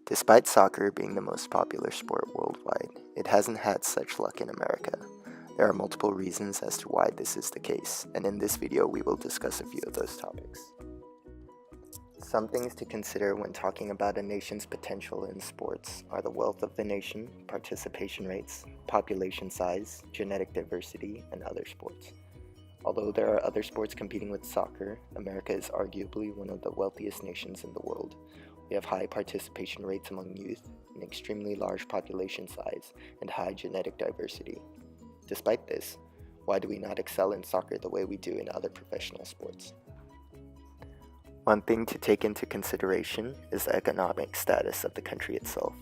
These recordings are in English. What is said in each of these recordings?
Despite soccer being the most popular sport worldwide, it hasn't had such luck in America. There are multiple reasons as to why this is the case, and in this video we will discuss a few of those topics. Some things to consider when talking about a nation's potential in sports are the wealth of the nation, participation rates, population size, genetic diversity, and other sports. Although there are other sports competing with soccer, America is arguably one of the wealthiest nations in the world. We have high participation rates among youth, an extremely large population size, and high genetic diversity. Despite this, why do we not excel in soccer the way we do in other professional sports? One thing to take into consideration is the economic status of the country itself.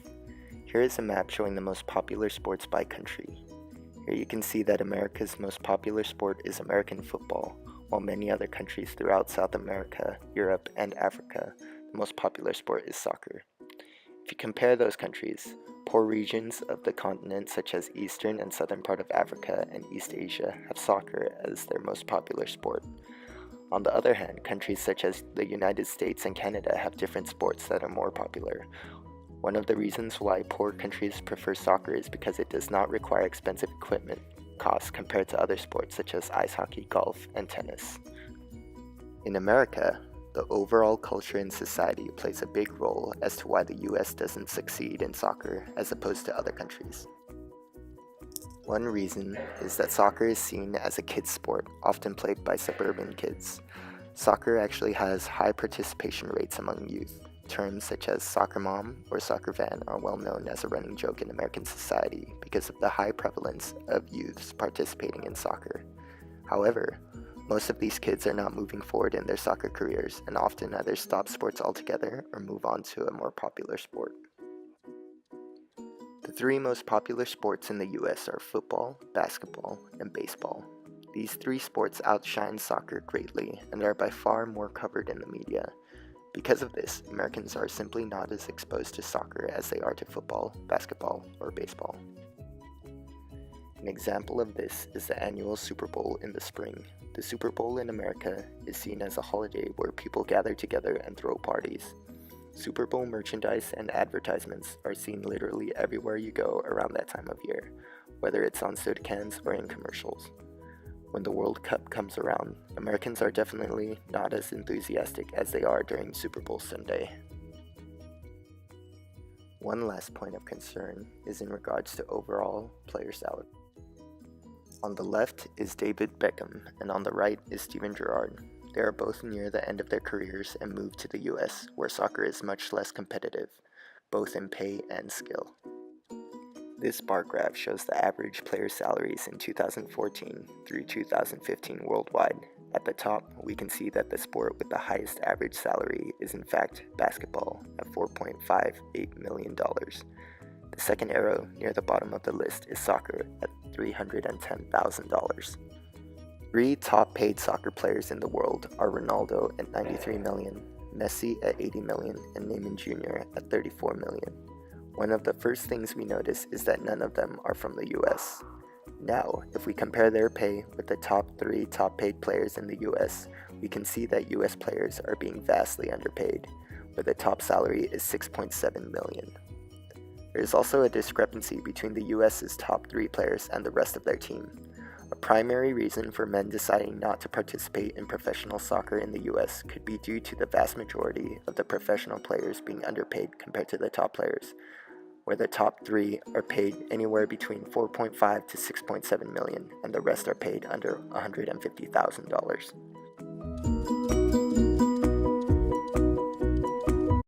Here is a map showing the most popular sports by country. Here you can see that America's most popular sport is American football, while many other countries throughout South America, Europe, and Africa, the most popular sport is soccer. If you compare those countries, poor regions of the continent such as eastern and southern part of Africa and East Asia have soccer as their most popular sport. On the other hand, countries such as the United States and Canada have different sports that are more popular. One of the reasons why poor countries prefer soccer is because it does not require expensive equipment costs compared to other sports such as ice hockey, golf, and tennis. In America, the overall culture in society plays a big role as to why the US doesn't succeed in soccer as opposed to other countries. One reason is that soccer is seen as a kid's sport, often played by suburban kids. Soccer actually has high participation rates among youth. Terms such as soccer mom or soccer fan are well known as a running joke in American society because of the high prevalence of youths participating in soccer. However, most of these kids are not moving forward in their soccer careers and often either stop sports altogether or move on to a more popular sport. The three most popular sports in the US are football, basketball, and baseball. These three sports outshine soccer greatly and are by far more covered in the media. Because of this, Americans are simply not as exposed to soccer as they are to football, basketball, or baseball. An example of this is the annual Super Bowl in the spring. The Super Bowl in America is seen as a holiday where people gather together and throw parties. Super Bowl merchandise and advertisements are seen literally everywhere you go around that time of year, whether it's on soda cans or in commercials. When the World Cup comes around, Americans are definitely not as enthusiastic as they are during Super Bowl Sunday. One last point of concern is in regards to overall player salary. On the left is David Beckham, and on the right is Steven Gerrard. They are both near the end of their careers and moved to the US, where soccer is much less competitive, both in pay and skill. This bar graph shows the average player salaries in 2014 through 2015 worldwide. At the top, we can see that the sport with the highest average salary is in fact basketball at $4.58 million. The second arrow near the bottom of the list is soccer at $310,000. Three top paid soccer players in the world are Ronaldo at $93 million, Messi at $80 million, and Neymar Jr. at $34 million. One of the first things we notice is that none of them are from the US. Now, if we compare their pay with the top three top paid players in the US, we can see that US players are being vastly underpaid, where the top salary is $6.7 million. There is also a discrepancy between the US's top three players and the rest of their team. A primary reason for men deciding not to participate in professional soccer in the US could be due to the vast majority of the professional players being underpaid compared to the top players, where the top three are paid anywhere between $4.5 to $6.7 million, and the rest are paid under $150,000.